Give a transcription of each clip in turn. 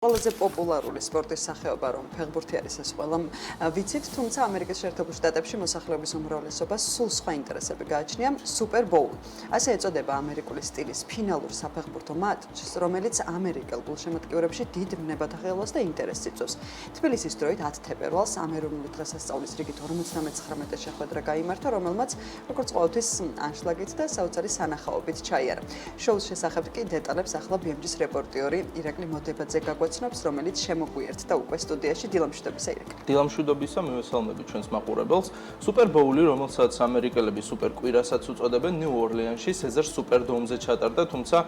ყველაზე პოპულარული სპორტის სახეობა რომ ფეხბურთი არის ეს ყველამ ვიცით, თუმცა ამერიკის შეერთებულ შტატებში მოსახლეობის უმრავლესობას სულ სხვა ინტერესები გააჩნია სუპერ ბოული. ასე ეწოდება ამერიკული სტილის ფინალურ საფეხბურთო მატჩს, რომელიც ამერიკელ გულშემატკივრებში დიდ ვნებათაღელვას და ინტერესს იწვევს. თბილისის დროით 10 თებერვალს ამერიკული დღესასწაულის რიგით 59 შეხვედრა გაიმართა, რომელმაც როგორც ყოველთვის ანშლაგით და საოცარი სანახაობით ჩაიარა. შოუს შესახებ კი დეტალებს ახლა BMG-ის რეპორტიორი ირაკლი მოდებაძე გაგვაცნობს, რომელიც შემოგვიერთდა უკვე სტუდიაში. დილამშვიდობისა ირაკლი. დილამშვიდობისა, მივესალმები ჩვენს მაყურებელს. სუპერ ბოული, რომელსაც ამერიკელები სუპერ კვირასაც უწოდებენ, ნიუ ორლეანში სეზარ სუპერდომზე ჩატარდა, თუმცა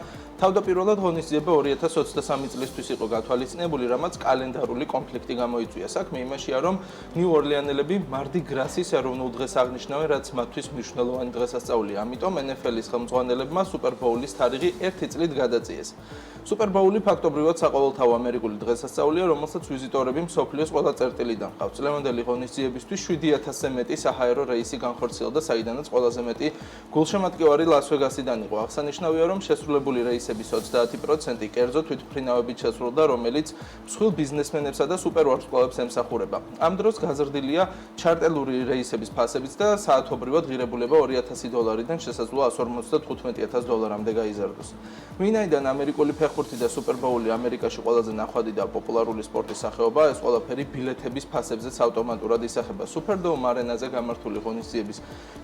თავდაპირველად ღონისძიება 2023 წლისთვის იყო გათვალისწინებული, რამაც კალენდარული კონფლიქტი გამოიწვია. საქმე იმაშია, რომ ნიუ ორლეანელები მარდი გრასის ეროვნულ დღეს აღნიშნავენ, რაც მათთვის მნიშვნელოვანი დღესასწაულია. ამიტომ NFL-ის ხელმძღვანელებმა სუპერ ბოულის თარიღი 1 წლით გადაწიეს. სუპერ ბოული ფაქტობრივად საყოველთაო ამერიკული დღესასწაულია, რომელსაც ვიზიტორები მსოფლიოს ყველა წერტილიდან ჰყავთ. წლევანდელი ღონისძიებისთვის 7000-ზე მეტი საჰაერო რეისი განხორციელდა, საიდანაც ყველაზე მეტი გულშემატკივარი ლას-ვეგასიდან იყო. აღსანიშნავია, რომ შესრულებული რეისების 30% კერძო თვითმფრინავებით შესრულდა, რომელიც მსხვილ ბიზნესმენებსა და სუპერვარსკვლავებს ემსახურება. ამ დროს გაზრდილია ჩარტელური რეისების ფასებიც და საათობრივად ღირებულება $2000-დან შესაძლოა $155,000-მდე გაიზარდოს. ვინაიდან ამერიკული ფეხბურთი და სუპერ ბოული ამერიკაში ყველაზე ნახვადი და პოპულარული სპორტის სახეობაა, ეს ყველაფერი ბილეთების ფასებზეც ავტომატურად ისახება. სუპერდომ არენაზე გამართული ღონისძიების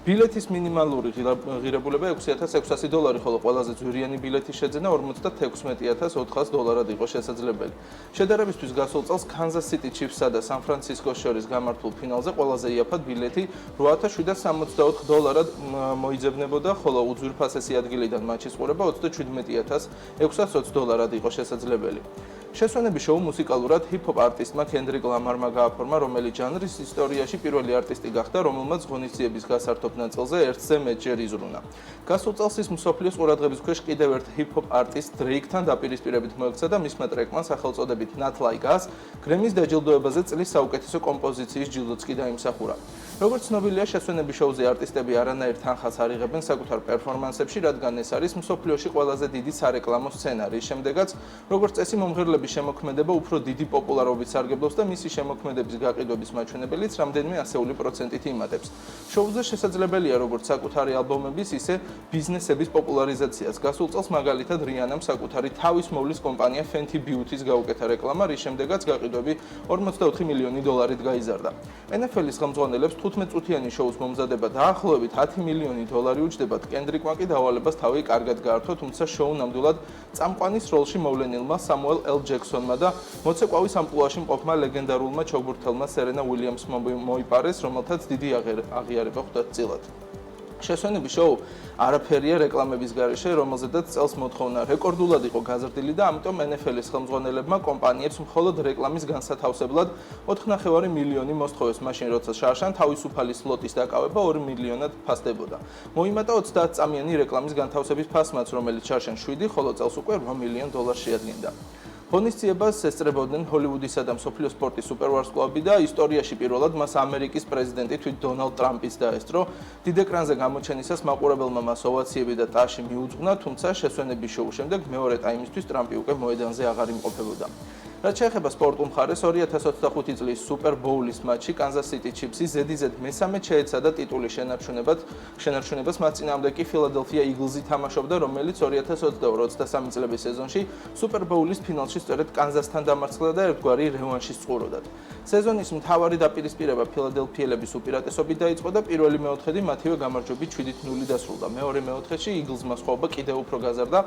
ბილეთის მინიმალური ღირებულება $6600, ხოლო ყველაზე ძვირიანი ბილეთის შეძენა $46400 იყო შესაძლებელი. შედარებისთვის გასულ წელს კანზას სიტი ჩიფსსა და სან ფრანცისკოს შორის გამართულ ფინალზე ყველაზე იაფად ბილეთი $8764 მოიძებნებოდა, ხოლო უძვირფასესი ადგილიდან მატჩის ყურება $37620 იყო შესაძლებელი. შესვენების შოუ მუსიკალურად ჰიპ-ჰოპ არტისტმა კენდრიკ ლამარმა გააფორმა, რომელიც ჟანრის ისტორიაში პირველი არტისტი გახდა, რომელმაც ღონისძიების გასართობ ნაწილზე ერთზე მეტჯერ იზრუნა. გასულ წელს ის მსოფლიოს ყურადღების ქვეშ კიდევ ერთ ჰიპ-ჰოპ არტისტ დრეიკთან დაპირისპირებით მოექცა და მისმა ტრეკმა სახელწოდებით Not Like Us გრემის დაჯილდოებაზე წლის საუკეთესო კომპოზიციის ჯილდოც კი დაიმსახურა. როგორც ცნობილია, შესვენების შოუზე არტისტები არანაირ თანხას არ იღებენ საკუთარ პერფორმანსებში, რადგან ეს არის მსოფლიოში ყველაზე დიდი სარეკლამო სცენა. რის შემდეგაც, როგორც წესი, მომღერლების შემოქმედება უფრო დიდი პოპულარობით სარგებლობს და მისი შემოქმედების გაყიდვების მაჩვენებელიც რამდენიმე ასეული პროცენტით იმატებს. შოუზე შესაძლებელია როგორც საკუთარი ალბომების, ისე ბიზნესების პოპულარიზაციაც. გასულ წელს მაგალითად რიანამ საკუთარი თავის მოვლის კომპანია Fenty Beauty-ს გაუკეთა რეკლამა, რის შემდეგაც გაყიდვები $44 მილიონი გაიზარდა. NFL-ის ხელმძღვანელებს 15 წუთიანი შოუს მომზადება დაახლოებით $10 მილიონი უჯდებათ. კენდრიკმა კი დავალებას თავი კარგად გაართო, თუმცა შოუ ნამდვილად წამყვანის როლში მოვლენილმა სამუელ ელ ჯექსონმა და მოცეკვავის ამპლუაში მყოფმა ლეგენდარულმა ჩოგბურთელმა სერენა უილიამსმა მოიპარეს, რომელთაც დიდი აღიარება ხვდათ წილად. შესვენების შოუ არაფერია რეკლამების გარეშე, რომელზედაც წელს მოთხოვნა რეკორდულად იყო გაზრდილი და ამიტომ NFL-ის ხელმძღვანელებმა კომპანიებს მხოლოდ რეკლამის განსათავსებლად 4,5 მილიონი მოსთხოვეს, მაშინ როცა შარშან თავისუფალი სლოტის დაკავება 2 მილიონად ფასდებოდა. მოიმატა 30 წამიანი რეკლამის განთავსების ფასმაც, რომელიც შარშან 7, ხოლო წელს უკვე $8 მილიონ შეადგენდა. ღონისძიებას ესწრებოდნენ ჰოლივუდისა და მსოფლიო სპორტის სუპერვარსკვლავები და ისტორიაში პირველად მას ამერიკის პრეზიდენტი თვით დონალდ ტრამპიც დაესწრო. დიდ ეკრანზე გამოჩენისას მაყურებელმა მას ოვაციები და ტაში მიუძღვნა, თუმცა შესვენების შოუს შემდეგ მეორე ტაიმისთვის ტრამპი უკვე მოედანზე აღარ იმყოფებოდა. რაც შეეხება სპორტულ მხარეს, 2025 წლის სუპერ ბოულის მატჩი კანზას სიტი ჩიფსი ზედიზედ მესამედ შეეცადა ტიტულის შენარჩუნებას, მათ წინააღმდეგ კი ფილადელფია იგლზი თამაშობდა, რომელიც 2022-23 წლების სეზონში სუპერ ბოულის ფინალში სწორედ კანზასთან დამარცხდა და ერთგვარი რევანშის წყუროდათ. სეზონის მთავარი დაპირისპირება ფილადელფიელების უპირატესობით დაიწყო და პირველი მეოთხედი მათივე გამარჯვებით 7-0 დასრულდა. მეორე მეოთხედში იგლზმა სხვაობა კიდევ უფრო გაზარდა.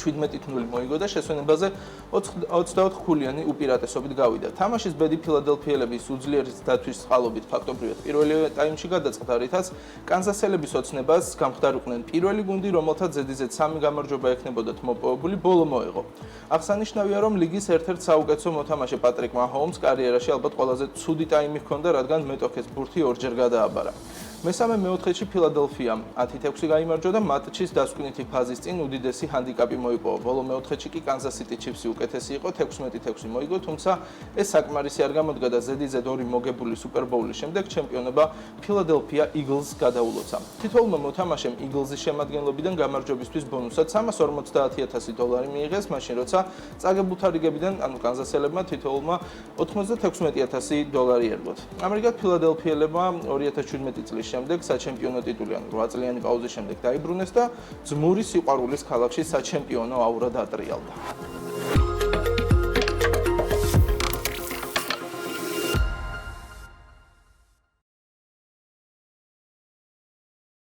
17-0 მოიგო და შესვენებაზე 24-ქულიანი უპირატესობით გავიდა. თამაშის ბედი ფილადელფიელების უძლიერეს დათვის წყალობით ფაქტობრივად პირველი ტაიმში გადაწყდა, რითაც კანზასელების ოცნებას გამხდარიყვნენ პირველი გუნდი, რომელთაც ზედიზედ 3 გამარჯვება ექნებოდათ მოპოვებული, ბოლო მოეღო. აღსანიშნავია, რომ ლიგის ერთ-ერთ საუკეთესო მოთამაშე პატრიკ მაჰოუმს კარიერაში ალბათ ყველაზე ცუდი ტაიმი ჰქონდა, რადგან მეტოქეს ბურთი ორჯერ გადააბარა. მესამე მეოთხედში ფილადელფიამ 10-6 გაიმარჯვა და მატჩის დასკვნითი ფაზის წინ უდიდესი ჰანდიკაპი მოიპოვა. ბოლო მეოთხედში კი კანზას სიტი ჩიფსი უკეთესი იყო, 16-6 მოიგო, თუმცა ეს საკმარისი არ გამოდგა და ზედიზედ 2 მოგებული სუპერბოულის შემდეგ ჩემპიონობა ფილადელფია იგლზს გადაულოცა. თითოეულმა მოთამაშემ იგლზის შემადგენლობიდან გამარჯვებისთვის ბონუსად $350,000 მიიღეს, მაშინ როცა წაგებულთა რიგებიდან, ანუ კანზასელებმა თითოეულმა $90,000 ერგოთ. ამრიგად ფილადელფიელებმა 2017 წლის შემდეგ საჩემპიონო ტიტული, ანუ 8 წლიანი პაუზის შემდეგ დაიბრუნეს და ძმური სიყვარულის ქალაქში საჩემპიონო აურა დაატრიალდა.